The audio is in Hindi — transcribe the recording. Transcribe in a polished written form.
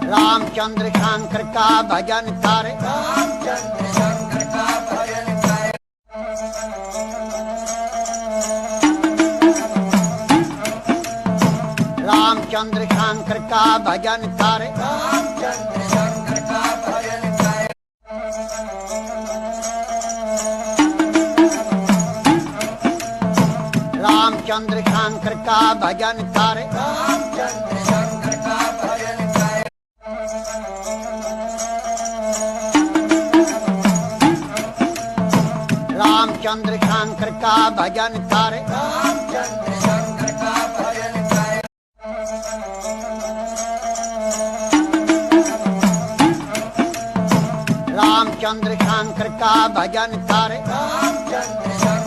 रामचंद्र शंकर का भजन कर, रामचंद्र शंकर का भजन कर। रामचंद्र शंकर का भजन कर, रामचंद्र शंकर का भजन कर। रामचंद्र शंकर का भजन कर, रामचंद्र शंकर का भजन कर। रामचंद्र शंकर का भजन कर, रामचंद्र शंकर का भजन कर। रामचंद्र शंकर का भजन कर, रामचंद्र